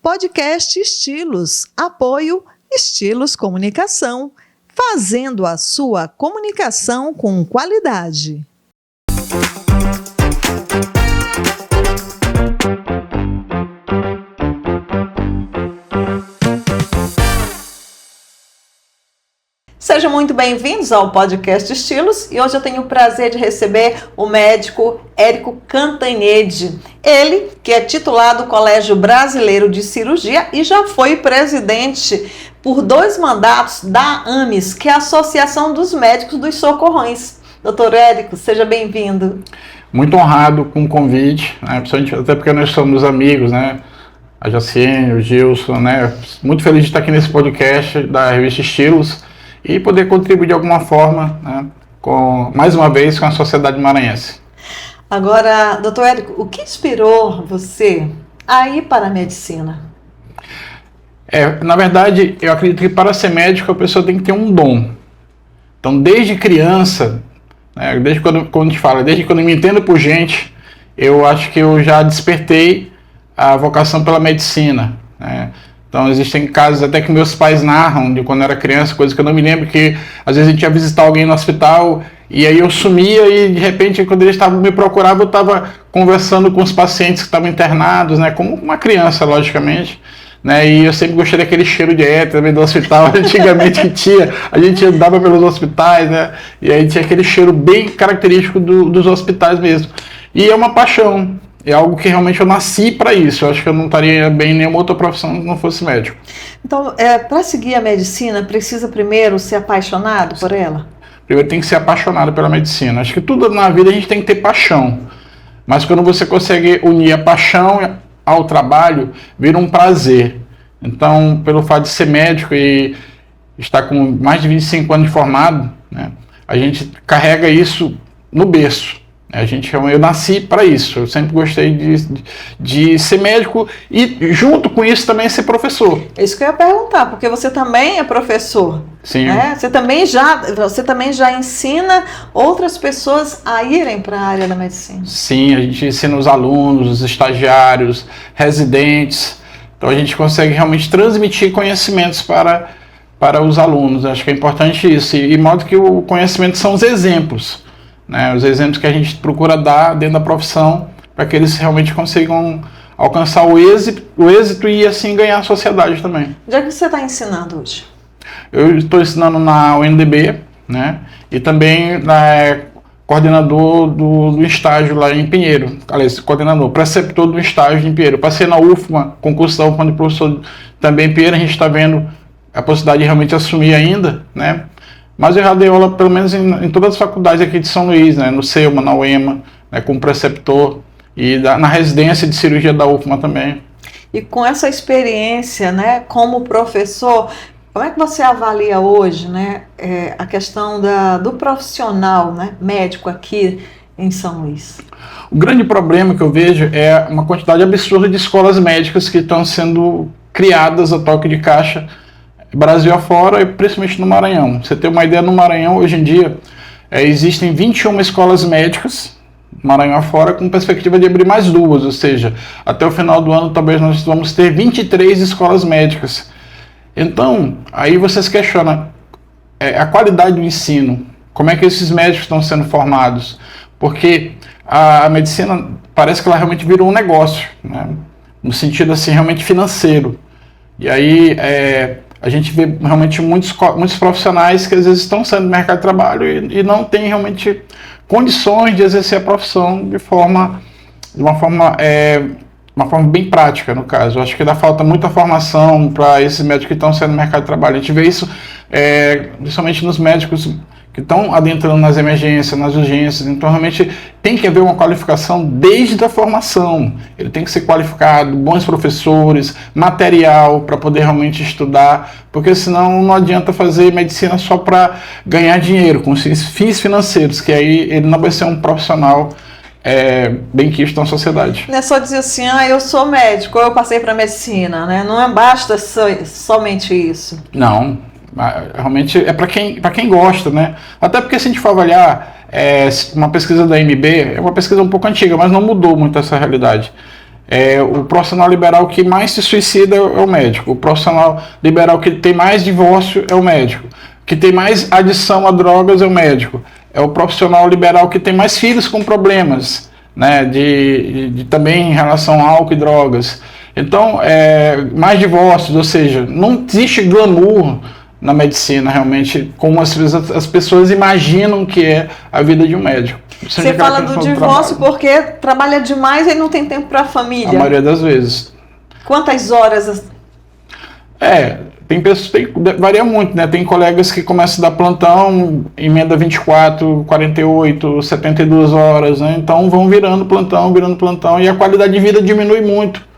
Podcast Estilos. Apoio Estilos Comunicação. Fazendo a sua comunicação com qualidade. Sejam muito bem-vindos ao Podcast Estilos e hoje eu tenho o prazer de receber o médico Érico Cantanhede. Ele, que é titular do Colégio Brasileiro de Cirurgia e já foi presidente por 2 mandatos da AMES, que é a Associação dos Médicos dos Socorrões. Doutor Érico, seja bem-vindo. Muito honrado com o convite, né? Até porque nós somos amigos, né? A Jaciene, o Gilson, né? Muito feliz de estar aqui nesse podcast da revista Estilos e poder contribuir de alguma forma, né, mais uma vez, com a sociedade maranhense. Agora, doutor Érico, o que inspirou você a ir para a medicina? Na verdade, eu acredito que para ser médico a pessoa tem que ter um dom. Então, desde criança, né, desde quando a gente fala, desde quando eu me entendo por gente, eu acho que eu já despertei a vocação pela medicina, né? Então, existem casos até que meus pais narram de quando eu era criança, coisas que eu não me lembro, que às vezes a gente ia visitar alguém no hospital e aí eu sumia e de repente, quando eles me procuravam, eu estava conversando com os pacientes que estavam internados, né, como uma criança, logicamente, né, e eu sempre gostei daquele cheiro de éter do hospital, antigamente que tinha, a gente andava pelos hospitais, né, e aí tinha aquele cheiro bem característico dos hospitais mesmo. E é uma paixão. É algo que realmente eu nasci para isso. Eu acho que eu não estaria bem em nenhuma outra profissão se não fosse médico. Então, para seguir a medicina, precisa primeiro ser apaixonado por ela? Primeiro tem que ser apaixonado pela medicina. Acho que tudo na vida a gente tem que ter paixão. Mas quando você consegue unir a paixão ao trabalho, vira um prazer. Então, pelo fato de ser médico e estar com mais de 25 anos de formado, né, a gente carrega isso no berço. Eu nasci para isso, eu sempre gostei de ser médico e junto com isso também ser professor. É isso que eu ia perguntar, porque você também é professor. Sim. Né? Você também já ensina outras pessoas a irem para a área da medicina. Sim, a gente ensina os alunos, os estagiários, residentes, então a gente consegue realmente transmitir conhecimentos para os alunos. Acho que é importante isso, e modo que o conhecimento são os exemplos. Né, os exemplos que a gente procura dar dentro da profissão para que eles realmente consigam alcançar o êxito e assim ganhar a sociedade também. Onde é que você está ensinando hoje? Eu estou ensinando na UNDB, né, e também coordenador do estágio lá em Pinheiro, aliás, preceptor do estágio em Pinheiro. Passei na UFMA, concurso da UFMA de professor também em Pinheiro, a gente está vendo a possibilidade de realmente assumir ainda, né? Mas eu já dei aula, pelo menos, em todas as faculdades aqui de São Luís, né? No CEUMA, na UEMA, né? Como preceptor, e na residência de cirurgia da UFMA também. E com essa experiência, né, como professor, como é que você avalia hoje, né, a questão do profissional, né, médico aqui em São Luís? O grande problema que eu vejo é uma quantidade absurda de escolas médicas que estão sendo criadas a toque de caixa Brasil afora e principalmente no Maranhão. Pra você ter uma ideia, no Maranhão hoje em dia existem 21 escolas médicas, Maranhão afora, com perspectiva de abrir mais 2, ou seja, até o final do ano talvez nós vamos ter 23 escolas médicas. Então, aí vocês questionam a qualidade do ensino, como é que esses médicos estão sendo formados, porque a medicina parece que ela realmente virou um negócio, né? No sentido assim, realmente financeiro. E aí a gente vê realmente muitos profissionais que às vezes estão saindo do mercado de trabalho e não têm realmente condições de exercer a profissão de uma forma bem prática, no caso. Eu acho que falta muita formação para esses médicos que estão saindo do mercado de trabalho. A gente vê isso principalmente nos médicos que estão adentrando nas emergências, nas urgências. Então, realmente, tem que haver uma qualificação desde a formação. Ele tem que ser qualificado, bons professores, material para poder realmente estudar, porque senão não adianta fazer medicina só para ganhar dinheiro, com fins financeiros, que aí ele não vai ser um profissional bem quisto na sociedade. Não é só dizer assim, eu sou médico, eu passei para medicina, né? Não basta somente isso. Não. Realmente é para quem gosta, né? Até porque se a gente for avaliar uma pesquisa da MB, é uma pesquisa um pouco antiga, mas não mudou muito essa realidade. O profissional liberal que mais se suicida é o médico. O profissional liberal que tem mais divórcio é o médico. Que tem mais adição a drogas é o médico. É o profissional liberal que tem mais filhos com problemas, né, de também em relação a álcool e drogas. Então, mais divórcios, ou seja, não existe glamour na medicina realmente, como as pessoas imaginam que é a vida de um médico. Você fala do divórcio porque trabalha demais e não tem tempo para a família. A maioria das vezes. Quantas horas? Tem pessoas, varia muito, né? Tem colegas que começam a dar plantão, emenda 24, 48, 72 horas, né? Então vão virando plantão, e a qualidade de vida diminui muito.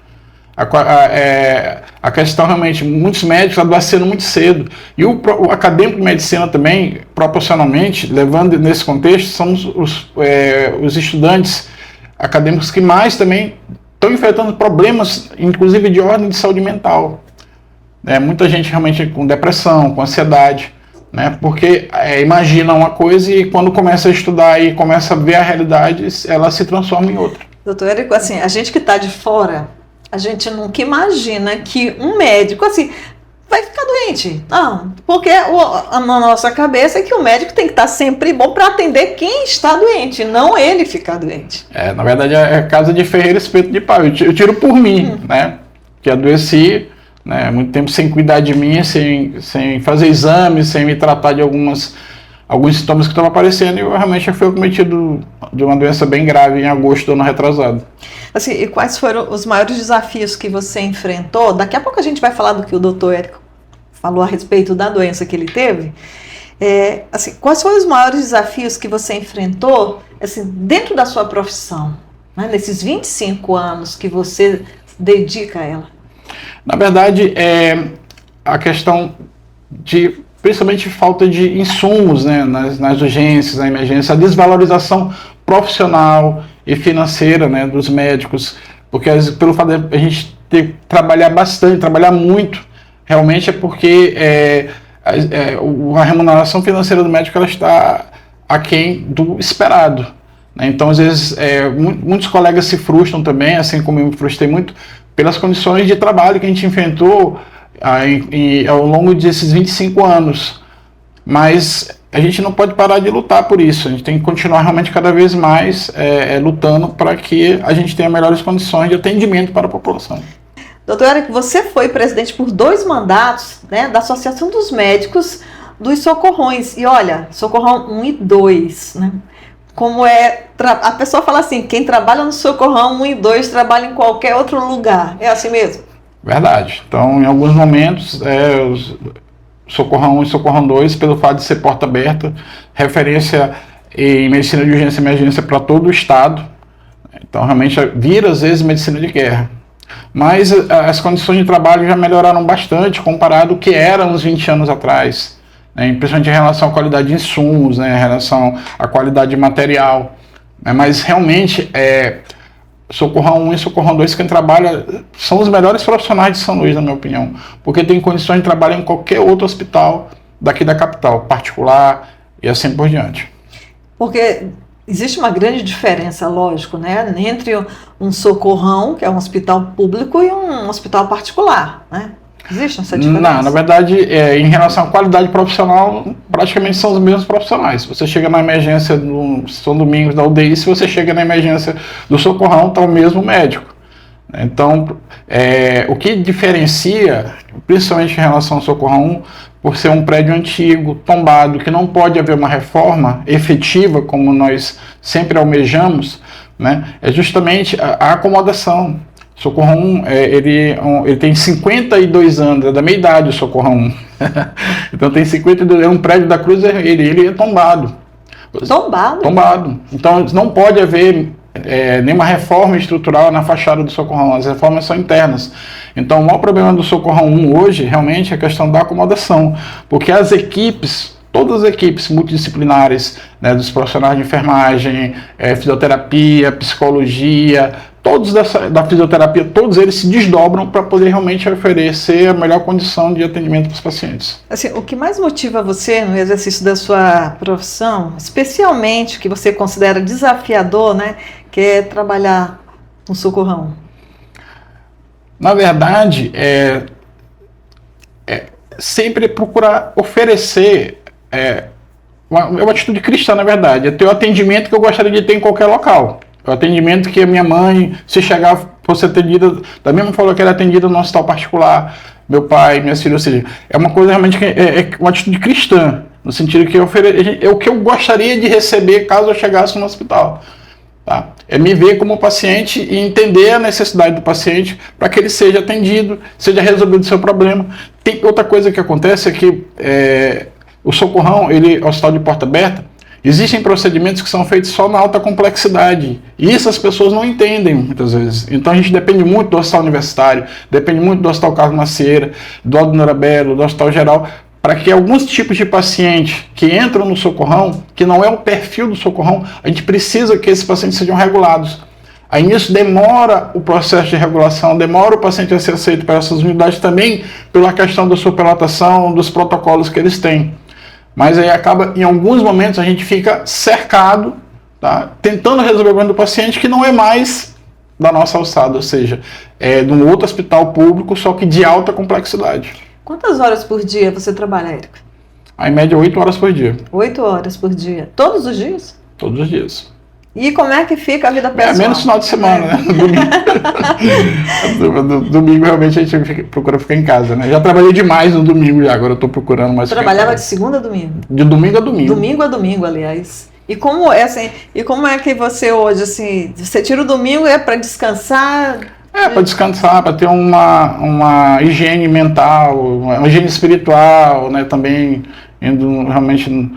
A questão realmente, muitos médicos adoecendo muito cedo. E o acadêmico de medicina também, proporcionalmente, levando nesse contexto, são os estudantes acadêmicos que mais também estão enfrentando problemas, inclusive de ordem de saúde mental. Muita gente realmente com depressão, com ansiedade, né? Porque imagina uma coisa e quando começa a estudar e começa a ver a realidade, ela se transforma em outra. Doutor Érico, assim, a gente que está de fora, a gente nunca imagina que um médico, assim, vai ficar doente. Não, porque na nossa cabeça é que o médico tem que estar sempre bom para atender quem está doente, não ele ficar doente. Na verdade, é casa de ferreiro, espeto de pau. Eu tiro por mim, né? Que adoeci, né, muito tempo sem cuidar de mim, sem fazer exames, sem me tratar de alguns sintomas que estavam aparecendo, e eu realmente fui acometido de uma doença bem grave em agosto do ano retrasado. Assim, e quais foram os maiores desafios que você enfrentou? Daqui a pouco a gente vai falar do que o doutor Érico falou a respeito da doença que ele teve. Assim, quais foram os maiores desafios que você enfrentou, assim, dentro da sua profissão, né, nesses 25 anos que você dedica a ela? Na verdade, a questão de, principalmente, falta de insumos, né, nas urgências, na emergência, a desvalorização profissional e financeira, né, dos médicos, porque pelo fato de a gente ter que trabalhar bastante, trabalhar muito, realmente é porque a remuneração financeira do médico ela está aquém do esperado. Então, às vezes, muitos colegas se frustram também, assim como eu me frustrei muito, pelas condições de trabalho que a gente enfrentou ao longo desses 25 anos. Mas a gente não pode parar de lutar por isso, a gente tem que continuar realmente cada vez mais lutando para que a gente tenha melhores condições de atendimento para a população. Doutor Érico, você foi presidente por 2 mandatos, né, da Associação dos Médicos dos Socorrões. E olha, Socorrão 1 e 2, né? Como a pessoa fala assim, quem trabalha no Socorrão 1 e 2 trabalha em qualquer outro lugar. É assim mesmo? Verdade. Então, em alguns momentos, Socorrão 1 e Socorrão 2, pelo fato de ser porta aberta, referência em medicina de urgência e emergência para todo o estado. Então, realmente, vira às vezes medicina de guerra. Mas as condições de trabalho já melhoraram bastante comparado ao que era uns 20 anos atrás. Principalmente em relação à qualidade de insumos, né, em relação à qualidade de material. Mas realmente, Socorrão 1 e Socorrão 2, quem trabalha, são os melhores profissionais de São Luís, na minha opinião, porque tem condições de trabalhar em qualquer outro hospital daqui da capital, particular e assim por diante. Porque existe uma grande diferença, lógico, né, entre um Socorrão, que é um hospital público, e um hospital particular, né? Existe essa diferença? Não, na verdade, em relação à qualidade profissional, praticamente são os mesmos profissionais. Você chega na emergência do São Domingos da UDI, se você chega na emergência do Socorrão, está o mesmo médico. Então, o que diferencia, principalmente em relação ao Socorrão, por ser um prédio antigo, tombado, que não pode haver uma reforma efetiva, como nós sempre almejamos, né, é justamente a acomodação. Socorrão 1, ele tem 52 anos, é da meia idade o Socorrão 1. Então tem 52, é um prédio da Cruz Vermelha, ele é tombado. Tombado. Então não pode haver nenhuma reforma estrutural na fachada do Socorrão, as reformas são internas. Então o maior problema do Socorrão 1 hoje, realmente, é a questão da acomodação, porque as equipes, todas as equipes multidisciplinares, né, dos profissionais de enfermagem, fisioterapia, psicologia, todos da fisioterapia, todos eles se desdobram para poder realmente oferecer a melhor condição de atendimento para os pacientes. Assim, o que mais motiva você no exercício da sua profissão, especialmente o que você considera desafiador, né, que é trabalhar no Socorrão? Na verdade, sempre procurar oferecer uma atitude cristã, na verdade. É ter o atendimento que eu gostaria de ter em qualquer local. O atendimento que a minha mãe, se chegar, fosse atendida, da mesma forma que era atendida no hospital particular, meu pai, minha filha, ou seja, é uma coisa realmente que é uma atitude cristã, no sentido que é o que eu gostaria de receber caso eu chegasse no hospital. Tá? É me ver como paciente e entender a necessidade do paciente para que ele seja atendido, seja resolvido o seu problema. Tem outra coisa que acontece é que o socorrão, hospital de porta aberta, existem procedimentos que são feitos só na alta complexidade. E isso as pessoas não entendem muitas vezes. Então a gente depende muito do hospital universitário, depende muito do hospital Carlos Macieira, do Aldo Norabello, do hospital geral, para que alguns tipos de paciente que entram no socorrão, que não é o perfil do socorrão, a gente precisa que esses pacientes sejam regulados. Aí nisso demora o processo de regulação, demora o paciente a ser aceito para essas unidades também pela questão da superlotação, dos protocolos que eles têm. Mas aí acaba, em alguns momentos, a gente fica cercado, tá, tentando resolver o problema do paciente que não é mais da nossa alçada, ou seja, é de um outro hospital público, só que de alta complexidade. Quantas horas por dia você trabalha, Érico? Em média, 8 horas por dia. 8 horas por dia. Todos os dias? Todos os dias. E como é que fica a vida pessoal? Menos final de semana, né? Domingo realmente a gente procura ficar em casa, né? Já trabalhei demais no domingo já, agora eu tô procurando mais. Trabalhava de segunda a domingo? De domingo a domingo. Domingo a domingo, aliás. E como é que você hoje, assim, você tira o domingo para descansar? Para descansar, para ter uma higiene mental, uma higiene espiritual, né? Também indo realmente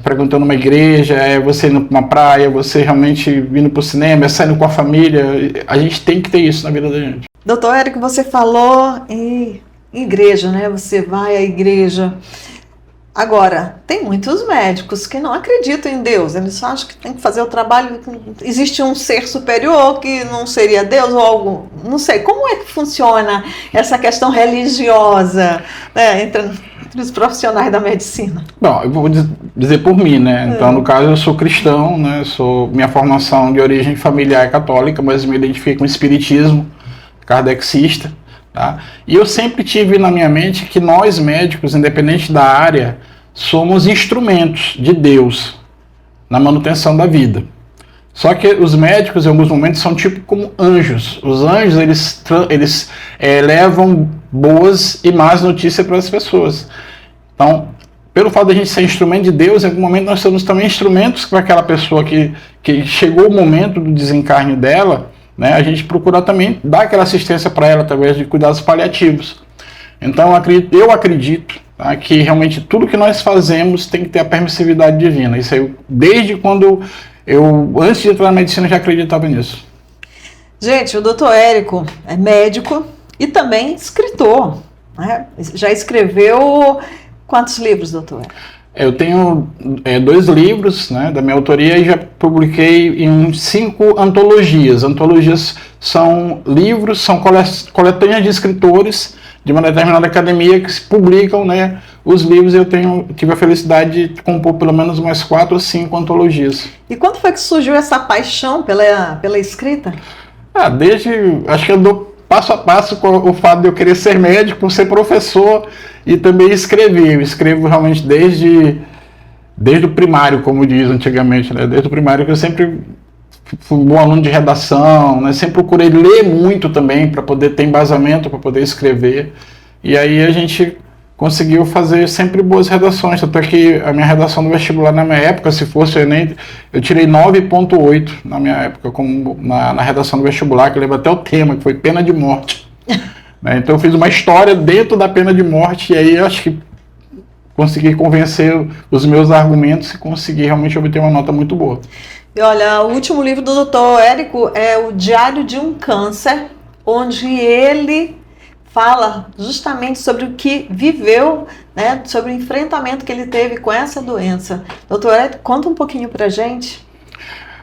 frequentando uma igreja, você indo para uma praia, você realmente indo para o cinema, saindo com a família. A gente tem que ter isso na vida da gente. Doutor Érico, você falou em igreja, né? Você vai à igreja. Agora, tem muitos médicos que não acreditam em Deus, eles só acham que tem que fazer o trabalho, existe um ser superior que não seria Deus ou algo, não sei, como é que funciona essa questão religiosa, né, entre os profissionais da medicina? Bom, eu vou dizer por mim, né, então no caso eu sou cristão, né, minha formação de origem familiar é católica, mas me identifiquei com o espiritismo kardecista. Tá? E eu sempre tive na minha mente que nós médicos, independente da área, somos instrumentos de Deus na manutenção da vida. Só que os médicos, em alguns momentos, são tipo como anjos. Os anjos, eles levam boas e más notícias para as pessoas. Então, pelo fato de a gente ser instrumento de Deus, em algum momento nós somos também instrumentos para aquela pessoa que chegou o momento do desencarne dela, né, a gente procura também dar aquela assistência para ela através de cuidados paliativos. Então eu acredito, tá, que realmente tudo que nós fazemos tem que ter a permissividade divina. Isso aí, desde quando antes de entrar na medicina, já acreditava nisso. Gente, o doutor Érico é médico e também escritor, né? Já escreveu quantos livros, doutor? Eu tenho 2 livros, né, da minha autoria e já publiquei em 5 antologias. Antologias são livros, são coletâneas de escritores de uma determinada academia que se publicam, né, os livros. Eu tive a felicidade de compor pelo menos umas 4 ou 5 antologias. E quando foi que surgiu essa paixão pela escrita? Acho que eu dou passo a passo com o fato de eu querer ser médico, ser professor e também escrever. Eu escrevo realmente desde o primário, como diz antigamente, né? Desde o primário que eu sempre fui um bom aluno de redação, né? Sempre procurei ler muito também para poder ter embasamento, para poder escrever. E aí a gente conseguiu fazer sempre boas redações, até que a minha redação do vestibular na minha época, se fosse o Enem, eu tirei 9,8 na minha época, na redação do vestibular, que eu lembro até o tema, que foi pena de morte. Né? Então eu fiz uma história dentro da pena de morte, e aí eu acho que consegui convencer os meus argumentos e consegui realmente obter uma nota muito boa. E olha, o último livro do Dr. Érico é o Diário de um Câncer, onde ele fala justamente sobre o que viveu, né, sobre o enfrentamento que ele teve com essa doença. Doutor Érico, conta um pouquinho pra gente.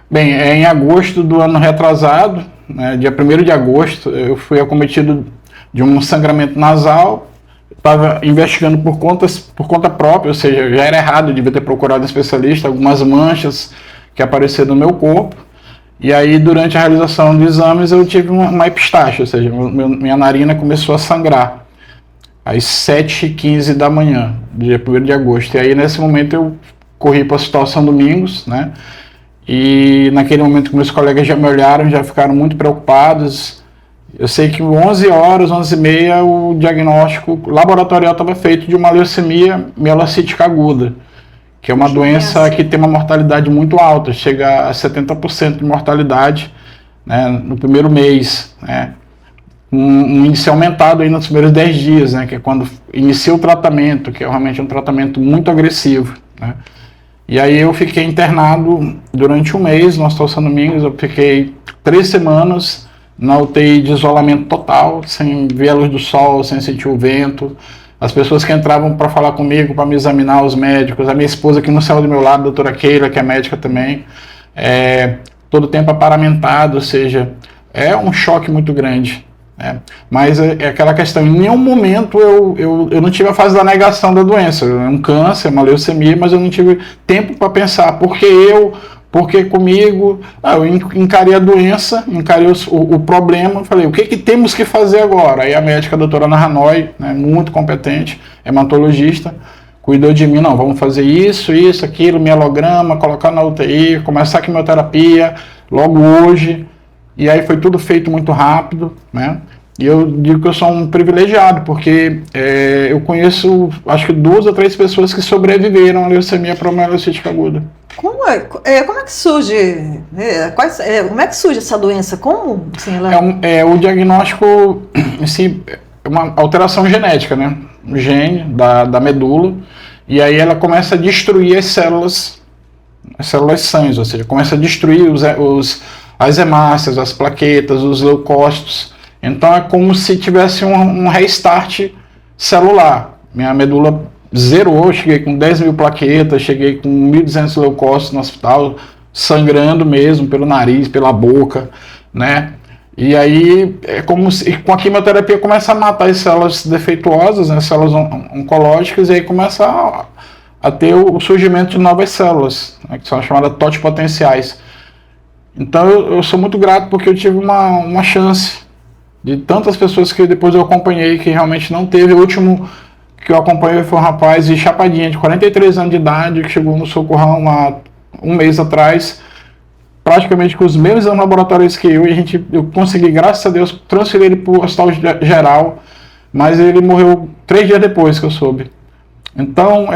Bem, em agosto do ano retrasado, né, dia 1º de agosto, eu fui acometido de um sangramento nasal. Estava investigando por conta própria, ou seja, já era errado, eu devia ter procurado um especialista, algumas manchas que apareceram no meu corpo. E aí, durante a realização de exames, eu tive uma epistaxe, ou seja, minha narina começou a sangrar às 7h15 da manhã, dia 1º de agosto. E aí, nesse momento, eu corri para o Hospital São Domingos, né? E naquele momento que meus colegas já me olharam, já ficaram muito preocupados. Eu sei que 11 horas, 11h30, o diagnóstico laboratorial estava feito de uma leucemia mielocítica aguda, que é uma doença que tem uma mortalidade muito alta, chega a 70% de mortalidade, né, no primeiro mês, né, um índice aumentado aí nos primeiros 10 dias, né, que é quando inicia o tratamento, que é realmente um tratamento muito agressivo, né. E aí eu fiquei internado durante um mês no Hospital São Domingos, eu fiquei 3 semanas na UTI de isolamento total, sem ver a luz do sol, sem sentir o vento. As pessoas que entravam para falar comigo, para me examinar, os médicos, a minha esposa que não saiu do meu lado, a doutora Keila, que é médica também, todo o tempo aparamentado, ou seja, é um choque muito grande. Mas é aquela questão, em nenhum momento eu não tive a fase da negação da doença, é um câncer, uma leucemia, mas eu não tive tempo para pensar, por que comigo? Eu encarei a doença, encarei o problema, falei, o que temos que fazer agora? Aí a médica, a doutora Ana Hanoi, né, muito competente, hematologista, cuidou de mim, não, vamos fazer isso, aquilo, mielograma, colocar na UTI, começar a quimioterapia, logo hoje. E aí foi tudo feito muito rápido, né? E eu digo que eu sou um privilegiado, porque eu conheço, acho que 2 ou 3 pessoas que sobreviveram à leucemia promielocytica aguda. Como é que surge? Como é que surge essa doença? Como? Assim, O diagnóstico, assim, é uma alteração genética, né? Um gene da medula, e aí ela começa a destruir as células sãs, ou seja, começa a destruir as hemácias, as plaquetas, os leucócitos. Então é como se tivesse um restart celular. Minha medula zerou, cheguei com 10 mil plaquetas, cheguei com 1.200 leucócitos no hospital, sangrando mesmo pelo nariz, pela boca, né? E aí é como se com a quimioterapia começa a matar as células defeituosas, né, células oncológicas, e aí começa a ter o surgimento de novas células, né, que são chamadas totipotenciais. Então eu sou muito grato porque eu tive uma chance de tantas pessoas que depois eu acompanhei que realmente não teve. O último que eu acompanhei foi um rapaz de Chapadinha, de 43 anos de idade, que chegou no Socorrão há um mês atrás, praticamente com os mesmos exames laboratórios que eu consegui, graças a Deus, transferir ele para o Hospital Geral, mas ele morreu 3 dias depois que eu soube. Então,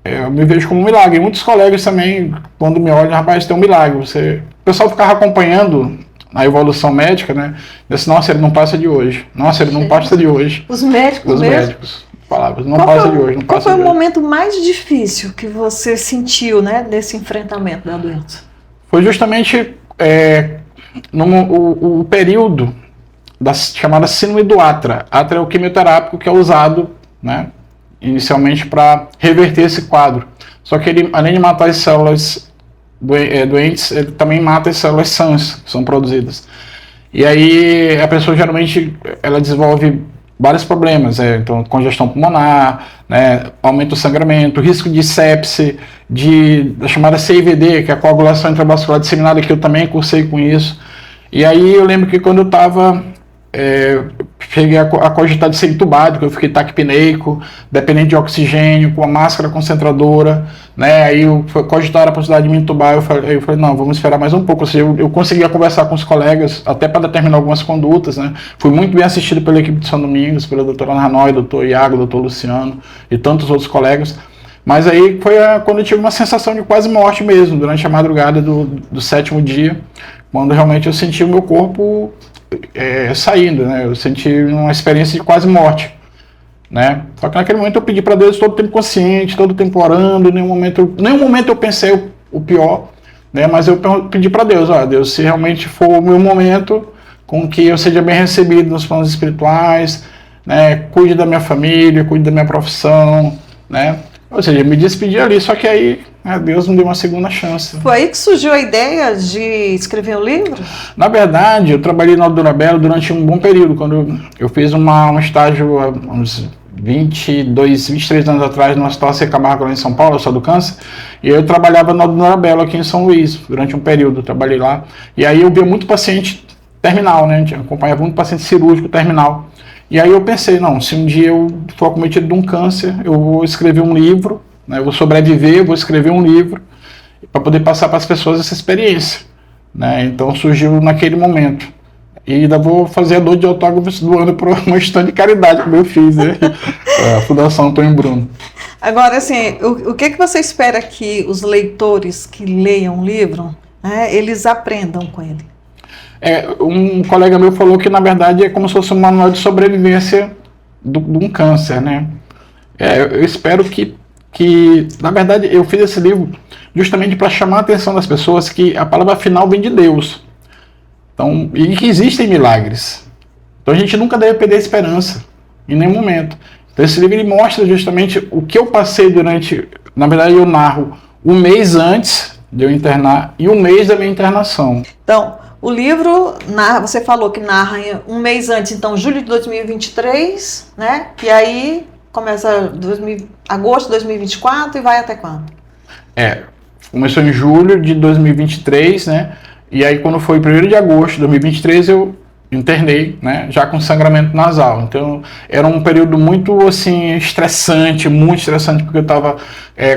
eu me vejo como um milagre. E muitos colegas também, quando me olham, rapaz, tem um milagre. O pessoal ficava acompanhando a evolução médica, né? Disse, nossa, ele não passa de hoje. Nossa, ele não passa de hoje. Os médicos falavam, não passa de hoje. Qual foi o momento mais difícil que você sentiu, né, nesse enfrentamento da doença? Foi justamente o período da chamada síndrome do Atra. Atra é o quimioterápico que é usado, né, inicialmente para reverter esse quadro. Só que ele, além de matar as células doentes, ele também mata as células sãs que são produzidas. E aí a pessoa geralmente ela desenvolve vários problemas, então congestão pulmonar, né, aumento do sangramento, risco de sepse, da chamada CIVD, que é a coagulação intravascular disseminada, que eu também cursei com isso. E aí eu lembro que quando eu estava cheguei a cogitar de ser entubado, que eu fiquei taquipneico, dependente de oxigênio, com a máscara concentradora, né? Aí eu cogitaram a possibilidade de me entubar, eu falei, não, vamos esperar mais um pouco. Ou seja, eu conseguia conversar com os colegas, até para determinar algumas condutas, né? Fui muito bem assistido pela equipe de São Domingos, pela doutora Ana Hanoi, doutor Iago, doutor Luciano e tantos outros colegas. Mas aí foi quando eu tive uma sensação de quase morte mesmo, durante a madrugada do 7º dia, quando realmente eu senti o meu corpo saindo, né? Eu senti uma experiência de quase morte, né? Só que naquele momento eu pedi para Deus todo o tempo consciente, todo o tempo orando, em nenhum momento eu pensei o pior, né? Mas eu pedi para Deus, Deus, se realmente for o meu momento, com que eu seja bem recebido nos planos espirituais, né? Cuide da minha família, cuide da minha profissão, né? Ou seja, me despedi ali, só que aí Deus me deu uma segunda chance. Foi aí que surgiu a ideia de escrever um livro? Na verdade, eu trabalhei na Aldona Belo durante um bom período, quando eu fiz um estágio há uns 23 anos atrás, no Hospital C. Camargo, lá em São Paulo, eu sou do câncer, e eu trabalhava na Dona Bela, aqui em São Luís, durante um período, eu trabalhei lá, e aí eu via muito paciente terminal, né, a gente acompanhava muito paciente cirúrgico terminal, e aí eu pensei, não, se um dia eu for acometido de um câncer, eu vou escrever um livro, né, eu vou sobreviver, eu vou escrever um livro, para poder passar para as pessoas essa experiência, né, então surgiu naquele momento. E ainda vou fazer a dor de autógrafos do ano para uma instituição de caridade que eu fiz, né? A Fundação Antônio Bruno. Agora, assim, o que você espera que os leitores que leiam o livro, né, eles aprendam com ele? Um colega meu falou que, na verdade, é como se fosse um manual de sobrevivência de um câncer, né? Eu espero que, na verdade, eu fiz esse livro justamente para chamar a atenção das pessoas que a palavra final vem de Deus. Então, e que existem milagres. Então a gente nunca deve perder a esperança, em nenhum momento. Então esse livro ele mostra justamente o que eu passei durante... Na verdade eu narro um mês antes de eu internar e um mês da minha internação. Então, o livro, você falou que narra um mês antes, então julho de 2023, né? E aí começa agosto de 2024 e vai até quando? Começou em julho de 2023, né? E aí, quando foi 1º de agosto de 2023, eu internei, né, já com sangramento nasal. Então, era um período muito, assim, estressante, muito estressante, porque eu estava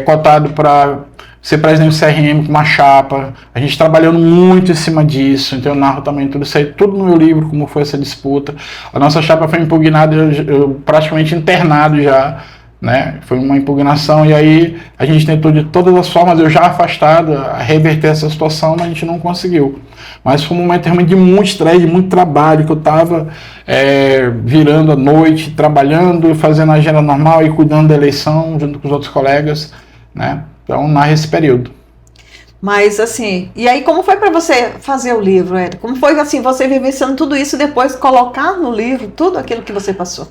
cotado para ser presidente do CRM com uma chapa. A gente trabalhando muito em cima disso. Então, eu narro também tudo isso aí, tudo no meu livro, como foi essa disputa. A nossa chapa foi impugnada, eu praticamente internado já, né? Foi uma impugnação e aí a gente tentou de todas as formas, eu já afastado, a reverter essa situação, mas a gente não conseguiu. Mas foi um momento realmente de muito estresse, de muito trabalho, que eu estava virando à noite, trabalhando, fazendo a agenda normal e cuidando da eleição junto com os outros colegas, né? Então, narra esse período. Mas assim, e aí como foi para você fazer o livro, Érico? Como foi assim, você vivenciando tudo isso e depois colocar no livro tudo aquilo que você passou?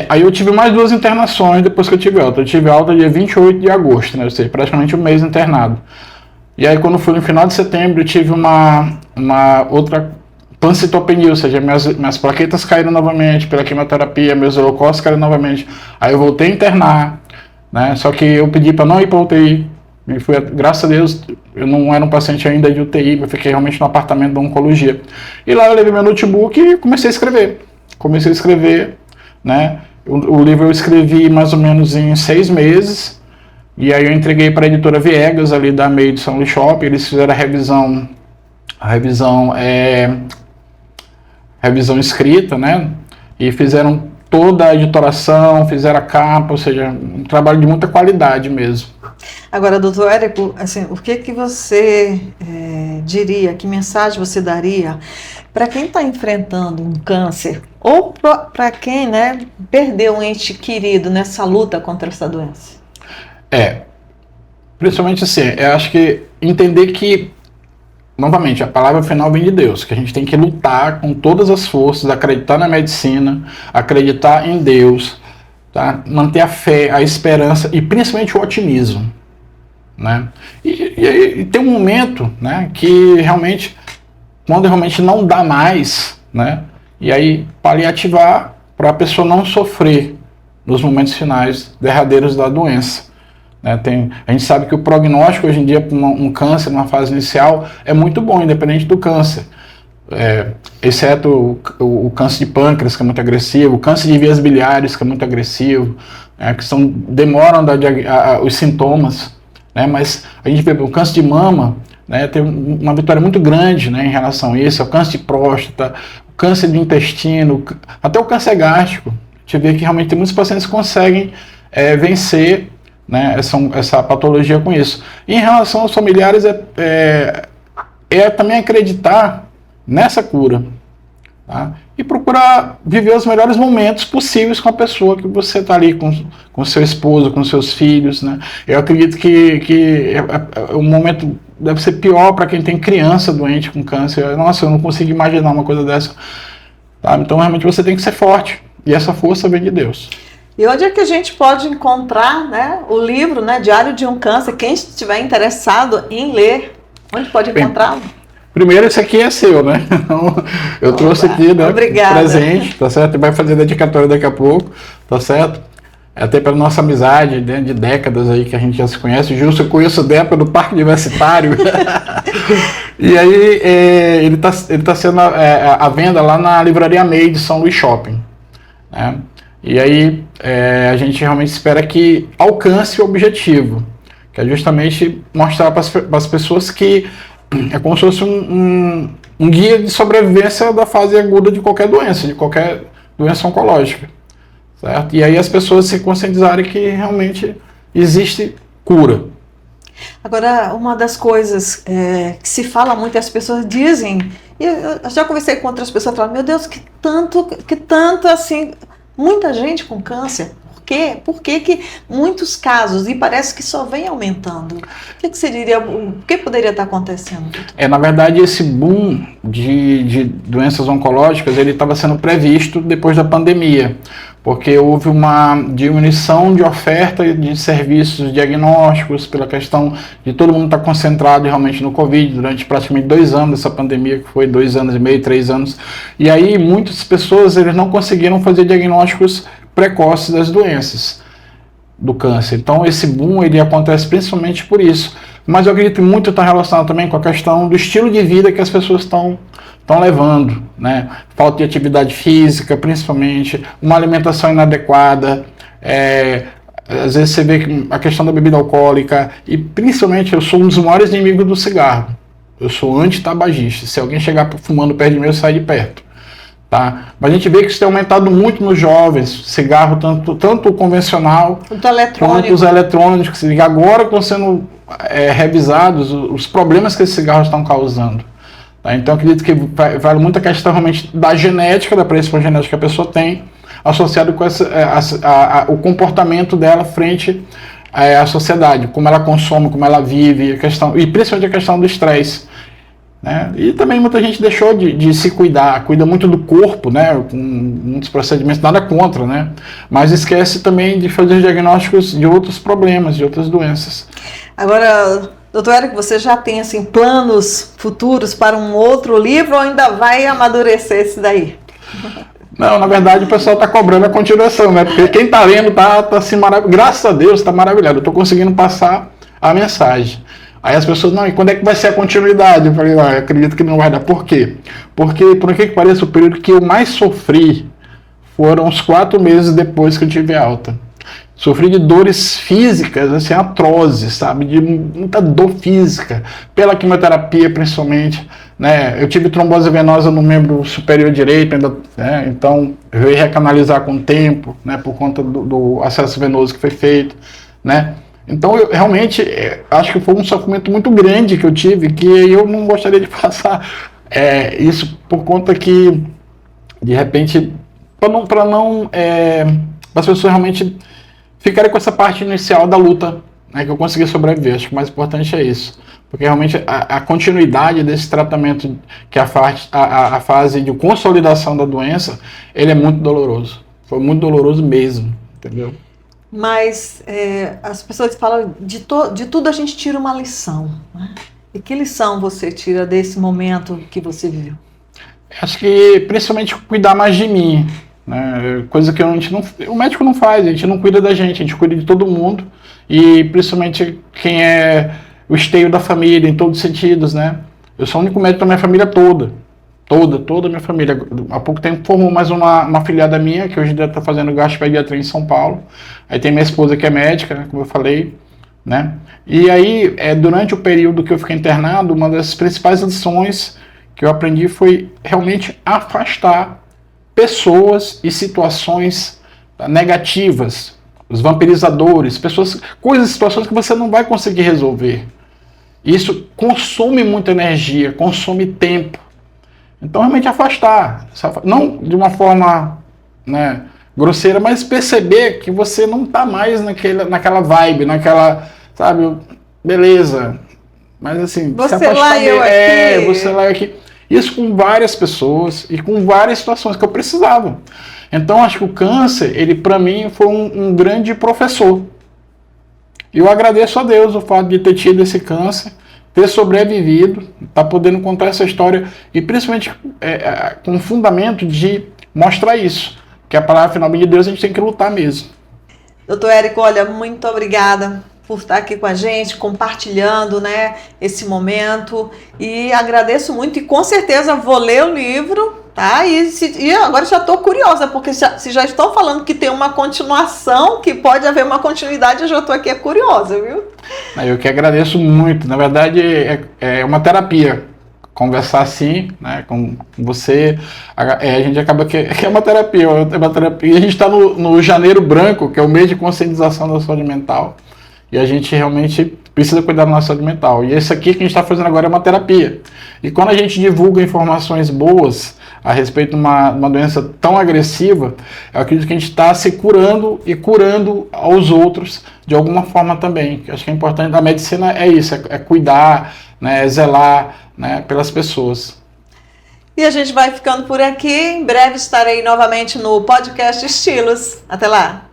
Aí eu tive mais 2 internações depois que eu tive alta. Eu tive alta dia 28 de agosto, né? Ou seja, praticamente um mês internado. E aí quando foi no final de setembro eu tive uma outra pancitopenia, ou seja, minhas plaquetas caíram novamente pela quimioterapia, meus holocausts caíram novamente. Aí eu voltei a internar, né? Só que eu pedi para não ir para UTI. E foi, graças a Deus, eu não era um paciente ainda de UTI, eu fiquei realmente no apartamento da oncologia. E lá eu levei meu notebook e comecei a escrever. Né? O livro eu escrevi mais ou menos em 6 meses, e aí eu entreguei para a editora Viegas, ali da MEI de São Luís Shopping. Eles fizeram a revisão escrita, né? E fizeram toda a editoração, fizeram a capa, ou seja, um trabalho de muita qualidade mesmo. Agora, doutor Érico, assim, o que você diria, que mensagem você daria para quem está enfrentando um câncer ou para quem, né, perdeu um ente querido nessa luta contra essa doença? Principalmente assim, eu acho que entender que, novamente, a palavra final vem de Deus, que a gente tem que lutar com todas as forças, acreditar na medicina, acreditar em Deus, tá? Manter a fé, a esperança e principalmente o otimismo, né? E tem um momento, né, que realmente, quando realmente não dá mais, né, e aí paliativar para a pessoa não sofrer nos momentos finais derradeiros da doença. Né? A gente sabe que o prognóstico hoje em dia para um câncer, numa fase inicial, é muito bom, independente do câncer. Exceto o câncer de pâncreas, que é muito agressivo, o câncer de vias biliares, que é muito agressivo, que demoram os sintomas. Né? Mas a gente vê o câncer de mama, né, tem uma vitória muito grande, né, em relação a isso, o câncer de próstata, o câncer de intestino, até o câncer gástrico. A gente vê que realmente muitos pacientes conseguem vencer, né, essa patologia com isso. E em relação aos familiares, também acreditar nessa cura, tá? E procurar viver os melhores momentos possíveis com a pessoa que você está ali, com seu esposo, com seus filhos, né? Eu acredito que o momento deve ser pior para quem tem criança doente com câncer. Nossa, eu não consigo imaginar uma coisa dessa. Tá? Então, realmente, você tem que ser forte. E essa força vem de Deus. E onde é que a gente pode encontrar, né, o livro, né, Diário de um Câncer? Quem estiver interessado em ler, onde pode encontrá-lo? Primeiro, esse aqui é seu, né? Então, eu trouxe aqui, né, obrigada, presente, tá certo? Vai fazer dedicatória daqui a pouco, tá certo? até pela nossa amizade, né, de décadas aí que a gente já se conhece. O Gilson eu conheço da época do Parque Universitário. E aí ele tá sendo à venda lá na Livraria May de São Luís Shopping, né? E aí a gente realmente espera que alcance o objetivo, que é justamente mostrar para as pessoas que é como se fosse um guia de sobrevivência da fase aguda de qualquer doença oncológica, certo? E aí as pessoas se conscientizarem que realmente existe cura. Agora, uma das coisas que se fala muito, e as pessoas dizem, e eu já conversei com outras pessoas, falam, meu Deus, que tanto assim, muita gente com câncer. Por que muitos casos, e parece que só vem aumentando? O que você diria, o que poderia estar acontecendo? Na verdade, esse boom de doenças oncológicas, ele estava sendo previsto depois da pandemia, porque houve uma diminuição de oferta de serviços diagnósticos pela questão de todo mundo estar concentrado realmente no Covid durante praticamente 2 anos dessa pandemia, que foi 2 anos e meio, 3 anos. E aí muitas pessoas eles não conseguiram fazer diagnósticos precoces das doenças do câncer. Então esse boom ele acontece principalmente por isso. Mas eu acredito que muito está relacionado também com a questão do estilo de vida que as pessoas estão levando, né? Falta de atividade física, principalmente, uma alimentação inadequada, às vezes você vê que a questão da bebida alcoólica, e principalmente eu sou um dos maiores inimigos do cigarro. Eu sou anti-tabagista. Se alguém chegar fumando perto de mim, eu saio de perto. Tá? Mas a gente vê que isso tem aumentado muito nos jovens, cigarro tanto o convencional quanto os eletrônicos, e agora estão sendo revisados os problemas que esses cigarros estão causando. Tá? Então acredito que vale muito a questão realmente da genética, da predisposição genética que a pessoa tem, associado com o comportamento dela frente à sociedade, como ela consome, como ela vive, e principalmente a questão do estresse. Né? E também muita gente deixou de se cuida muito do corpo, né? Com muitos procedimentos, nada contra, né? Mas esquece também de fazer diagnósticos de outros problemas, de outras doenças. Agora, doutor Érico, você já tem assim, planos futuros para um outro livro ou ainda vai amadurecer esse daí? Não, na verdade o pessoal está cobrando a continuação, né? Porque quem está lendo está assim, graças a Deus, está maravilhado. Eu estou conseguindo passar a mensagem. Aí as pessoas, não, e quando é que vai ser a continuidade? Eu falei, eu acredito que não vai dar. Por quê? Porque, por que pareça, o período que eu mais sofri foram os 4 meses depois que eu tive alta. Sofri de dores físicas, assim, atrozes, sabe? De muita dor física, pela quimioterapia principalmente, né? Eu tive trombose venosa no membro superior direito, né? Então eu ia recanalizar com o tempo, né? Por conta do acesso venoso que foi feito, né? Então, eu realmente acho que foi um sofrimento muito grande que eu tive, que eu não gostaria de passar isso por conta que, de repente, para as pessoas realmente ficarem com essa parte inicial da luta, né, que eu consegui sobreviver. Acho que o mais importante é isso. Porque realmente a continuidade desse tratamento, que é a fase de consolidação da doença, ele é muito doloroso. Foi muito doloroso mesmo, entendeu? Mas as pessoas falam, de tudo a gente tira uma lição, né? E que lição você tira desse momento que você viveu? Acho que principalmente cuidar mais de mim, né? Coisa que o médico não faz, a gente não cuida da gente, a gente cuida de todo mundo, e principalmente quem é o esteio da família, em todos os sentidos, né? Eu sou o único médico da minha família toda a minha família. Há pouco tempo formou mais uma afilhada minha, que hoje está fazendo gastropediatria em São Paulo. Aí tem minha esposa que é médica, né, como eu falei, né? E aí, durante o período que eu fiquei internado, uma das principais lições que eu aprendi foi realmente afastar pessoas e situações negativas, os vampirizadores, situações que você não vai conseguir resolver. Isso consome muita energia, consome tempo. Então, realmente afastar, não de uma forma, né, grosseira, mas perceber que você não está mais naquela vibe, sabe, beleza, mas assim, você se afastar, lá, eu aqui. Você lá, eu aqui. Isso com várias pessoas e com várias situações que eu precisava. Então, acho que o câncer, ele para mim foi um grande professor. E eu agradeço a Deus o fato de ter tido esse câncer, ter sobrevivido, tá podendo contar essa história e principalmente com o fundamento de mostrar isso, que a palavra finalmente de Deus a gente tem que lutar mesmo. Doutor Érico, olha, muito obrigada por estar aqui com a gente, compartilhando, né, esse momento, e agradeço muito, e com certeza vou ler o livro, tá? E agora já estou curiosa, porque se já estão falando que tem uma continuação, que pode haver uma continuidade, eu já estou aqui curiosa, viu? Eu que agradeço muito, na verdade é uma terapia. Conversar assim, né, com você, a gente acaba que é uma terapia, a gente está no Janeiro Branco, que é o mês de conscientização da saúde mental, e a gente realmente precisa cuidar da nossa saúde mental, e esse aqui que a gente está fazendo agora é uma terapia, e quando a gente divulga informações boas a respeito de uma doença tão agressiva, eu acredito que a gente está se curando e curando aos outros de alguma forma também. Acho que é importante, a medicina é isso, é cuidar, né, é zelar, né, pelas pessoas. E a gente vai ficando por aqui. Em breve estarei novamente no podcast Estilos. Até lá!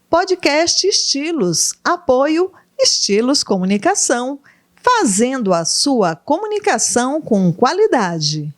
Podcast Estilos. Apoio Estilos Comunicação. Fazendo a sua comunicação com qualidade.